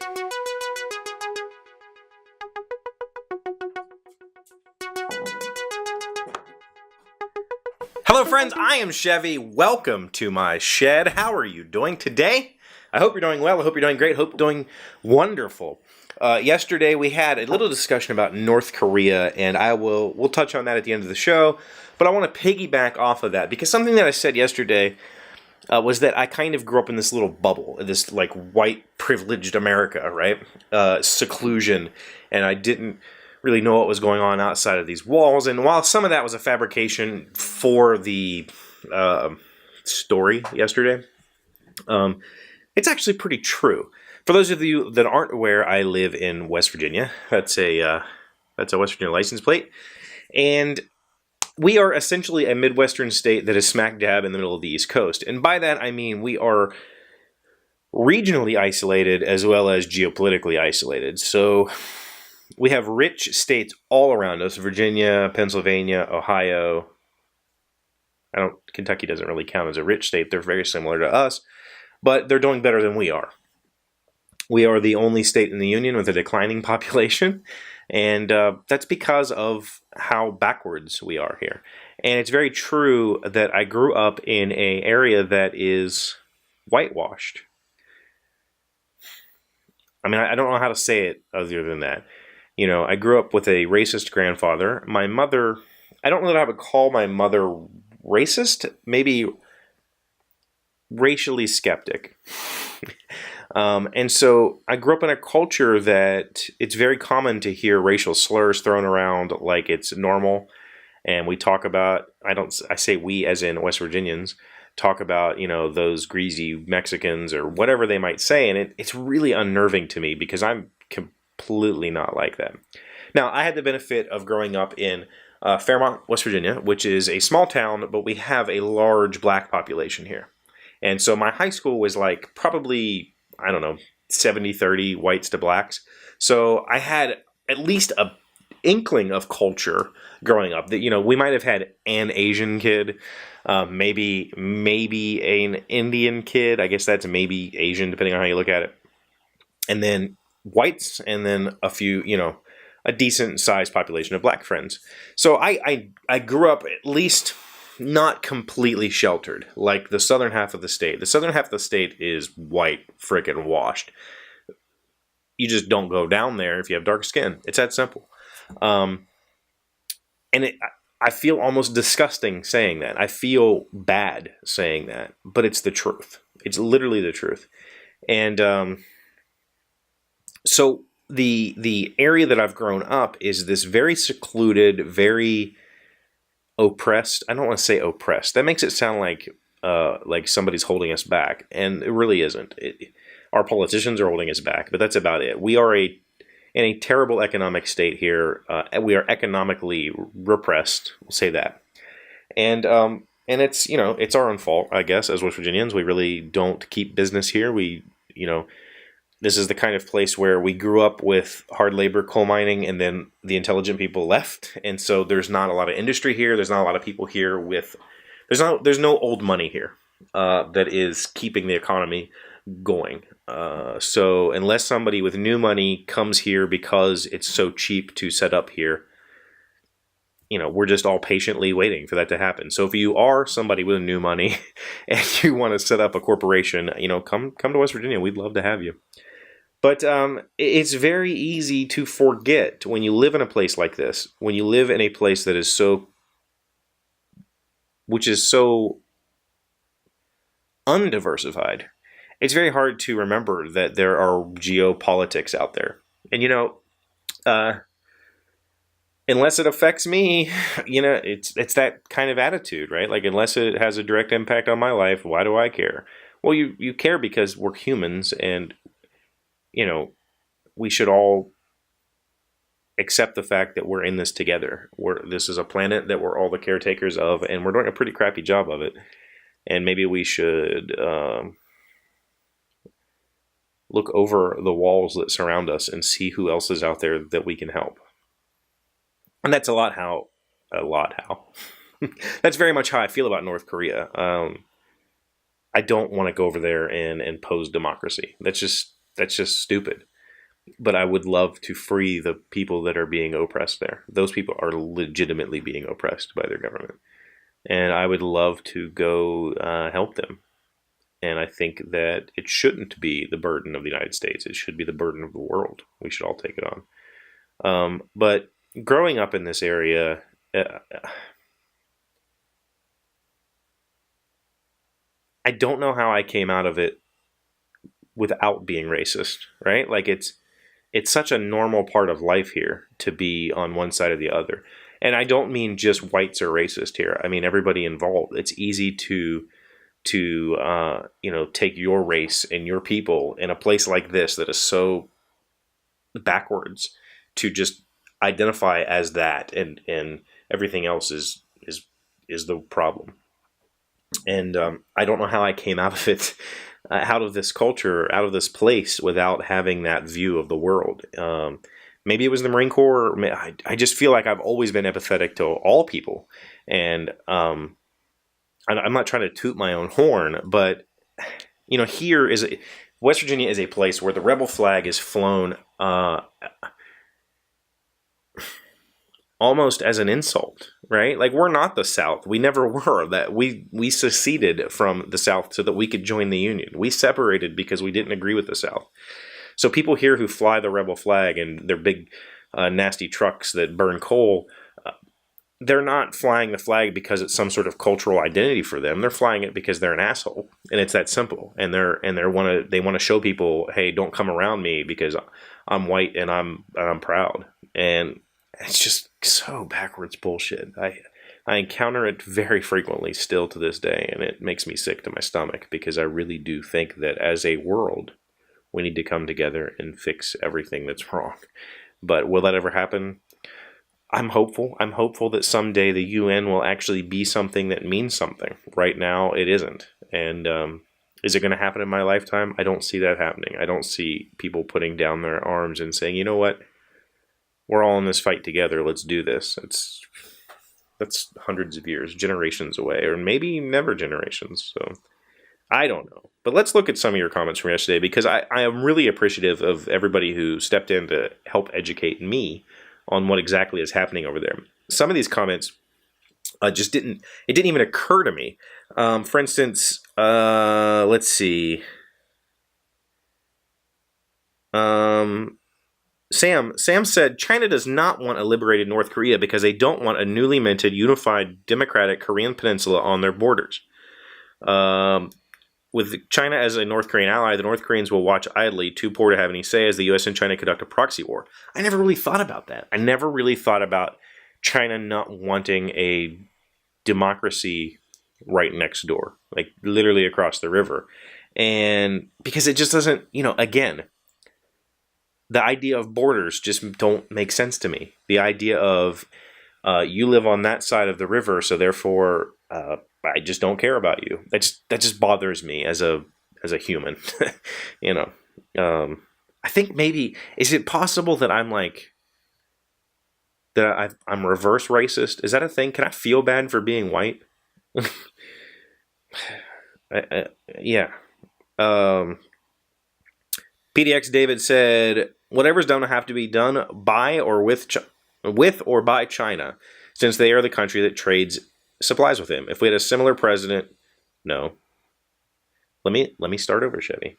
Hello friends, I am Chevee. Welcome to my shed. How are you doing today? I hope you're doing well. I hope you're doing great. I hope you're doing wonderful. Yesterday we had a little discussion about North Korea, and we'll touch on that at the end of the show. But I want to piggyback off of that because something that I said yesterday was that I kind of grew up in this little bubble, this like white privileged America, right? Seclusion, and I didn't really know what was going on outside of these walls. And while some of that was a fabrication for the story yesterday, it's actually pretty true. For those of you that aren't aware, I live in West Virginia. That's a West Virginia license plate, and we are essentially a Midwestern state that is smack dab in the middle of the East Coast. And by that I mean we are regionally isolated as well as geopolitically isolated. So we have rich states all around us: Virginia, Pennsylvania, Ohio. Kentucky doesn't really count as a rich state. They're very similar to us, but they're doing better than we are. We are the only state in the union with a declining population, and that's because of how backwards we are here. And it's very true that I grew up in an area that is whitewashed. I mean, I don't know how to say it other than that. You know, I grew up with a racist grandfather. My mother, I don't know that I would call my mother racist, maybe racially skeptic. And so I grew up in a culture that it's very common to hear racial slurs thrown around like it's normal. And we talk about, I say we as in West Virginians, talk about, you know, those greasy Mexicans or whatever they might say. And it's really unnerving to me because I'm completely not like that. Now, I had the benefit of growing up in FAIRMONT, West Virginia, which is a small town, but we have a large black population here. And so my high school was like probably, 70-30 whites to blacks. So I had at least a inkling of culture growing up. That, you know, we might have had an Asian kid, maybe an Indian kid. I guess that's maybe Asian, depending on how you look at it. And then whites, and then a few, a decent sized population of black friends. So I grew up at least not completely sheltered like the southern half of the state. The southern half of the state is white frickin' washed. You just don't go down there if you have dark skin. It's that simple. I feel almost disgusting saying that. I feel bad saying that, but it's the truth. It's literally the truth. And so the area that I've grown up is this very secluded, very oppressed. I don't want to say oppressed. That makes it sound like somebody's holding us back, and it really isn't. Our politicians are holding us back, but that's about it. We are in a terrible economic state here. We are economically repressed. We'll say that, and it's it's our own fault, I guess, as West Virginians. We really don't keep business here. This is the kind of place where we grew up with hard labor, coal mining, and then the intelligent people left. And so there's not a lot of industry here. There's not a lot of people here there's no old money here that is keeping the economy going. So unless somebody with new money comes here because it's so cheap to set up here, we're just all patiently waiting for that to happen. So if you are somebody with new money and you want to set up a corporation, come to West Virginia. We'd love to have you. But it's very easy to forget when you live in a place like this, when you live in a place that is so undiversified. It's very hard to remember that there are geopolitics out there. And, unless it affects me, it's that kind of attitude, right? Like, unless it has a direct impact on my life, why do I care? Well, you care because we're humans, and we should all accept the fact that we're in this together. This is a planet that we're all the caretakers of, and we're doing a pretty crappy job of it. And maybe we should look over the walls that surround us and see who else is out there that we can help. And that's a lot how. That's very much how I feel about North Korea. I don't want to go over there and impose democracy. That's just stupid. but I would love to free the people that are being oppressed there. Those people are legitimately being oppressed by their government, and I would love to go help them. And I think that it shouldn't be the burden of the United States. It should be the burden of the world. We should all take it on. But growing up in this area, I don't know how I came out of it without being racist, right? Like it's such a normal part of life here to be on one side or the other. And I don't mean just whites are racist here. I mean everybody involved. It's easy to take your race and your people in a place like this that is so backwards to just identify as that, and everything else is the problem. And I don't know how I came out of it, out of this culture, out of this place, without having that view of the world. Maybe it was the Marine Corps. I just feel like I've always been empathetic to all people, and I'm not trying to toot my own horn, but here is West Virginia is a place where the rebel flag is flown almost as an insult, right? Like, we're not the South. We never were. That we seceded from the South so that we could join the Union. We separated because we didn't agree with the South. So people here who fly the rebel flag and their big nasty trucks that burn coal, they're not flying the flag because it's some sort of cultural identity for them. They're flying it because they're an asshole, and it's that simple. And they want to show people, hey, don't come around me because I'm white and I'm proud. And it's just so backwards bullshit. I encounter it very frequently still to this day, and it makes me sick to my stomach because I really do think that as a world, we need to come together and fix everything that's wrong. But will that ever happen? I'm hopeful. I'm hopeful that someday the UN will actually be something that means something. Right now, it isn't. And is it going to happen in my lifetime? I don't see that happening. I don't see people putting down their arms and saying, you know what? We're all in this fight together. Let's do this. That's hundreds of years, generations away, or maybe never generations. So I don't know. But let's look at some of your comments from yesterday, because I am really appreciative of everybody who stepped in to help educate me on what exactly is happening over there. Some of these comments it didn't even occur to me. For instance, let's see. Sam said China does not want a liberated North Korea because they don't want a newly minted, unified, democratic Korean peninsula on their borders. With China as a North Korean ally, the North Koreans will watch idly, too poor to have any say, as the U.S. and China conduct a proxy war. I never really thought about that. I never really thought about China not wanting a democracy right next door, like literally across the river. And because it just doesn't, again, the idea of borders just don't make sense to me. The idea of you live on that side of the river, so therefore I just don't care about you. That just bothers me as a human. I think maybe, is it possible that I'm like I'm reverse racist? Is that a thing? Can I feel bad for being white? Yeah. PDX David said, whatever's done will have to be done by or with or by China, since they are the country that trades supplies with him. If we had a similar president, no. Let me start over, Chevee.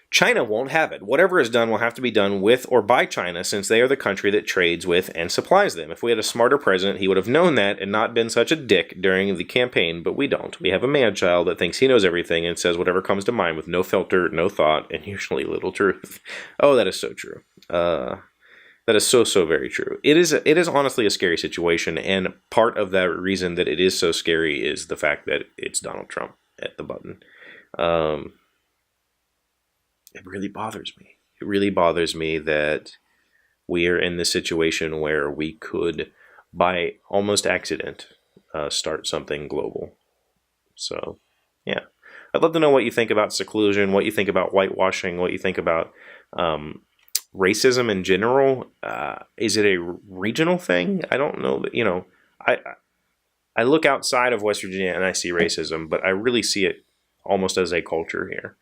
China won't have it. Whatever is done will have to be done with or by China, since they are the country that trades with and supplies them. If we had a smarter president, he would have known that and not been such a dick during the campaign, but we don't. We have a man-child that thinks he knows everything and says whatever comes to mind with no filter, no thought, and usually little truth. Oh, that is so true. That is so very true. It is honestly a scary situation, and part of that reason that it is so scary is the fact that it's Donald Trump at the button. It really bothers me. It really bothers me that we are in this situation where we could, by almost accident, start something global. So, yeah. I'd love to know what you think about seclusion, what you think about whitewashing, what you think about racism in general. Is it a regional thing? I don't know. I look outside of West Virginia and I see racism, but I really see it almost as a culture here.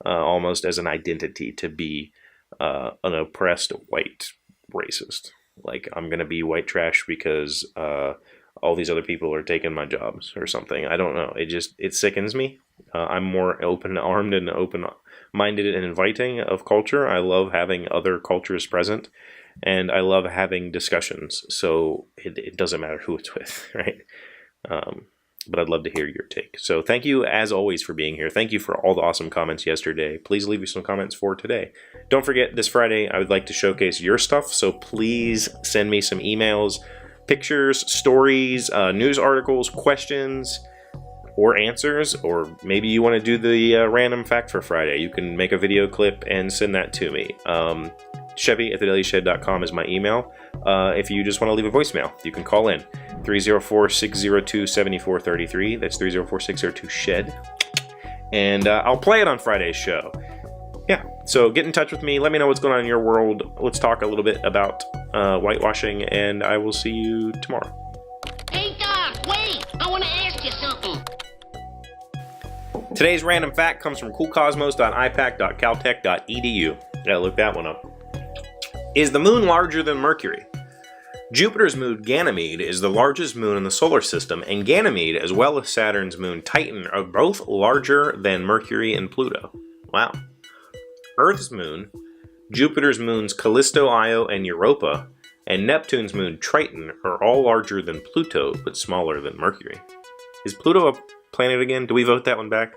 Almost as an identity to be an oppressed white racist. Like, I'm going to be white trash because all these other people are taking my jobs or something. I don't know. It sickens me. I'm more open-armed and open-minded and inviting of culture. I love having other cultures present, and I love having discussions. So it doesn't matter who it's with, right? But I'd love to hear your take. So thank you, as always, for being here. Thank you for all the awesome comments yesterday. Please leave me some comments for today. Don't forget, this Friday, I would like to showcase your stuff, so please send me some emails, pictures, stories, news articles, questions, or answers, or maybe you want to do the random fact for Friday. You can make a video clip and send that to me. Chevee@thedailyshed.com is my email. If you just want to leave a voicemail, you can call in 304-602-7433. That's 304-602-SHED. And I'll play it on Friday's show. Yeah, so get in touch with me. Let me know what's going on in your world. Let's talk a little bit about whitewashing, and I will see you tomorrow. Hey, Doc, wait! I want to ask you something. Today's random fact comes from coolcosmos.ipac.caltech.edu. Gotta look that one up. Is the moon larger than Mercury? Jupiter's moon Ganymede is the largest moon in the solar system, and Ganymede, as well as Saturn's moon Titan, are both larger than Mercury and Pluto. Wow. Earth's moon, Jupiter's moons Callisto, Io, and Europa, and Neptune's moon Triton are all larger than Pluto, but smaller than Mercury. Is Pluto a planet again? Do we vote that one back?